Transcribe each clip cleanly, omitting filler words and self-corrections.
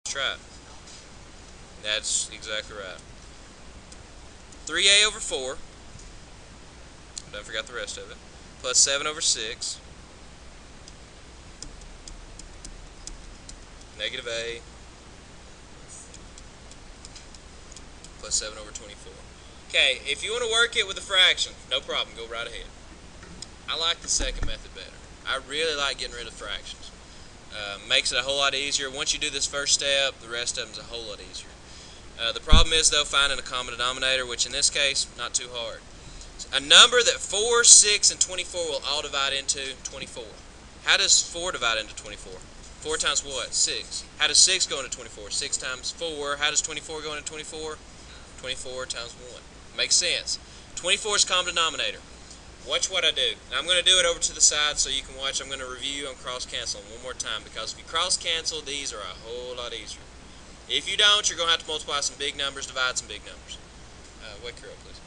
Try it. That's exactly right. 3a over 4, don't forget the rest of it, plus 7 over 6, negative a, plus 7 over 24. Okay, if you want to work it with a fraction, no problem, go right ahead. I like the second method better. I really like getting rid of fractions. Makes it a whole lot easier. Once you do this first step, the rest of them is a whole lot easier. The problem is, though, finding a common denominator, which in this case, not too hard. A number that 4, 6, and 24 will all divide into 24. How does 4 divide into 24? 4 times what? 6. How does 6 go into 24? 6 times 4. How does 24 go into 24? 24 times 1. Makes sense. 24 is common denominator. Watch what I do. Now I'm going to do it over to the side so you can watch. I'm going to review on cross-canceling one more time, because if you cross-cancel, these are a whole lot easier. If you don't, you're going to have to multiply some big numbers, divide some big numbers. Wake her up, please.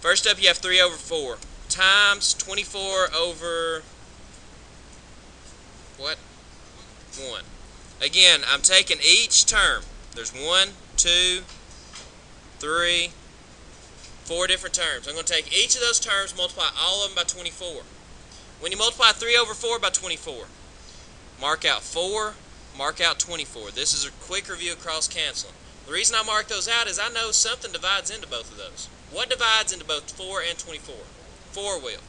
First up, you have 3 over 4 times 24 over what? 1. Again, I'm taking each term. There's 1, 2, 3, 4 different terms. I'm going to take each of those terms, multiply all of them by 24. When you multiply 3 over 4 by 24, mark out 4, mark out 24. This is a quick review of cross-canceling. The reason I mark those out is I know something divides into both of those. What divides into both 4 and 24? 4 will.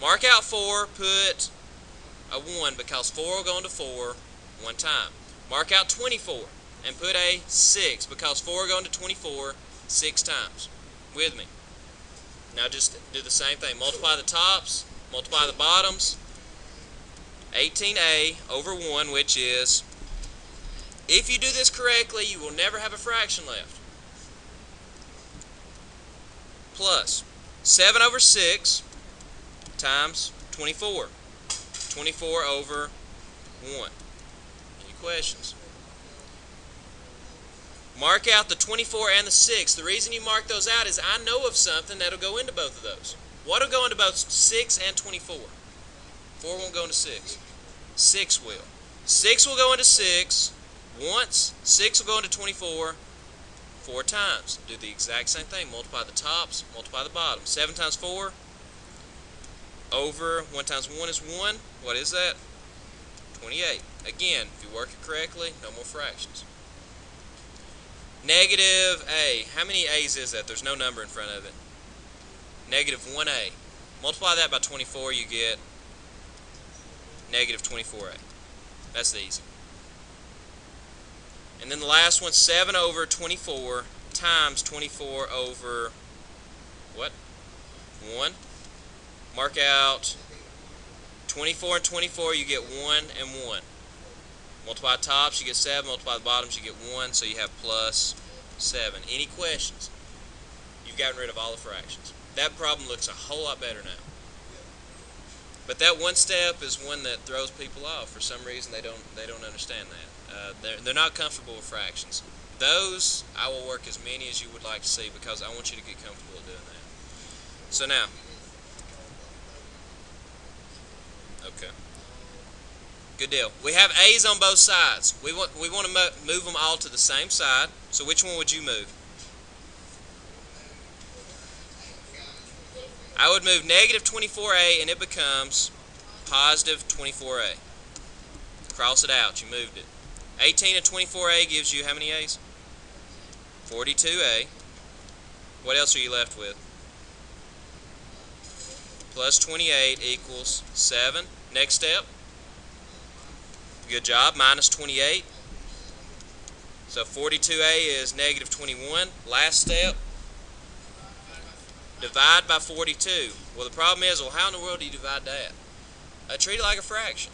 Mark out 4, put a 1, because 4 will go into 4 one time. Mark out 24 and put a 6, because 4 will go into 24 6 times. With me. Now just do the same thing. Multiply the tops, multiply the bottoms. 18a over 1, which is, if you do this correctly, you will never have a fraction left. Plus 7 over 6 times 24. 24 over 1. Any questions? Mark out the 24 and the 6. The reason you mark those out is I know of something that will go into both of those. What will go into both 6 and 24? 4 won't go into 6. 6 will. 6 will go into 6 once. 6 will go into 24 4 times. Do the exact same thing. Multiply the tops, multiply the bottoms. 7 times 4 over 1 times 1 is 1. What is that? 28. Again, if you work it correctly, no more fractions. Negative a. How many a's is that? There's no number in front of it. Negative 1a. Multiply that by 24, you get negative 24a. That's the easy. And then the last one, 7 over 24 times 24 over what? 1. Mark out 24 and 24, you get 1 and 1. Multiply tops, you get 7. Multiply the bottoms, you get 1. So you have plus 7. Any questions? You've gotten rid of all the fractions. That problem looks a whole lot better now. But that one step is one that throws people off. For some reason, they don't understand that. They're not comfortable with fractions. Those, I will work as many as you would like to see, because I want you to get comfortable doing that. So now, okay. Good deal. We have a's on both sides. We want to move them all to the same side. So which one would you move? I would move negative 24a, and it becomes positive 24a. Cross it out. You moved it. 18 and 24a gives you how many a's? 42a. What else are you left with? Plus 28 equals 7. Next step. Good job. Minus 28. So 42a is negative 21. Last step. Divide by 42. Well, the problem is, well, how in the world do you divide that? Treat it like a fraction.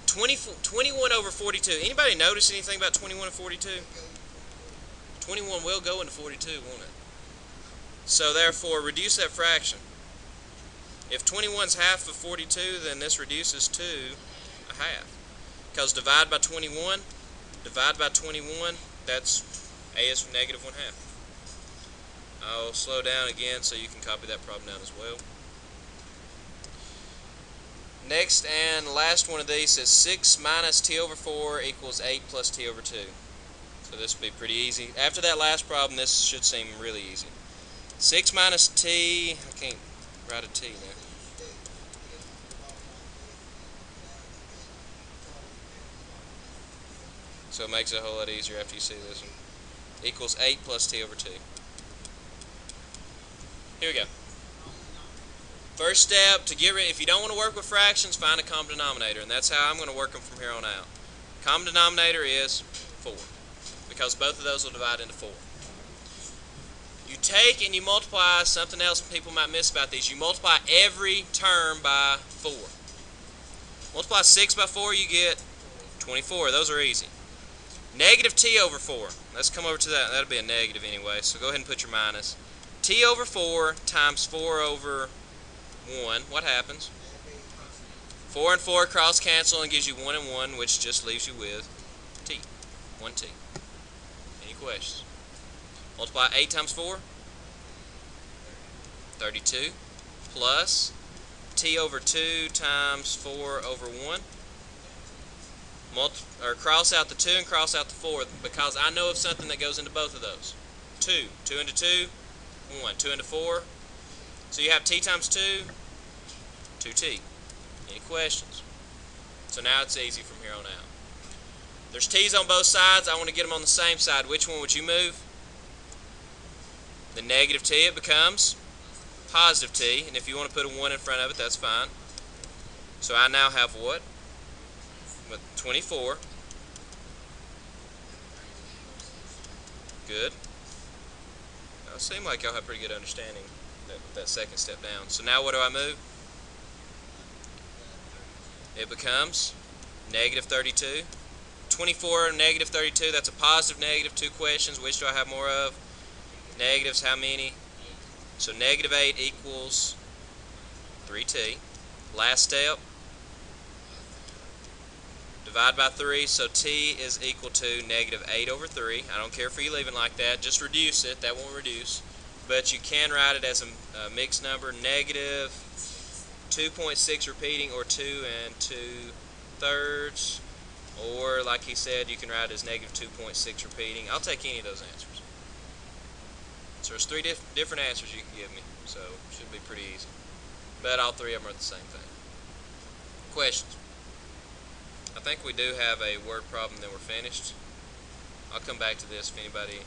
21 over 42. Anybody notice anything about 21 and 42? 21 will go into 42, won't it? So therefore, reduce that fraction. If 21 is half of 42, then this reduces to a half. Because divide by 21, that's a is negative 1/2. I'll slow down again so you can copy that problem down as well. Next and last one of these says 6 minus t over 4 equals 8 plus t over 2. So this will be pretty easy. After that last problem, this should seem really easy. 6 minus t, I can't write a t now. So it makes it a whole lot easier after you see this one. Equals 8 plus t over 2. Here we go. First step, to get rid, if you don't want to work with fractions, find a common denominator, and that's how I'm going to work them from here on out. Common denominator is 4, because both of those will divide into 4. You take and you multiply something else people might miss about these. You multiply every term by 4. Multiply 6 by 4, you get 24. Those are easy. Negative t over 4. Let's come over to that. That'll be a negative anyway, so go ahead and put your minus. T over 4 times 4 over 1. What happens? 4 and 4 cross cancel and gives you 1 and 1, which just leaves you with t. 1t. Any questions? Multiply 8 times 4. 32. Plus t over 2 times 4 over 1. Cross out the 2 and cross out the 4, because I know of something that goes into both of those. 2. 2 into 2. 1. 2 into 4. So you have t times 2. 2t. Any questions? So now it's easy from here on out. There's t's on both sides. I want to get them on the same side. Which one would you move? The negative t, it becomes positive t. And if you want to put a 1 in front of it, that's fine. So I now have what? With 24. Good. Now it seems like y'all have pretty good understanding that second step down. So now what do I move? It becomes negative 32. 24 and negative 32, that's a positive negative. Two questions, which do I have more of? Negatives, how many? So negative 8 equals 3t. Last step, divide by 3, so t is equal to negative 8 over 3. I don't care for you leaving like that, just reduce it, that won't reduce. But you can write it as a mixed number, negative 2.6 repeating, or 2 and 2/3. Or, like he said, you can write it as negative 2.6 repeating. I'll take any of those answers. So there's 3 different answers you can give me, so it should be pretty easy. But all 3 of them are the same thing. Questions? I think we do have a word problem, then we're finished. I'll come back to this if anybody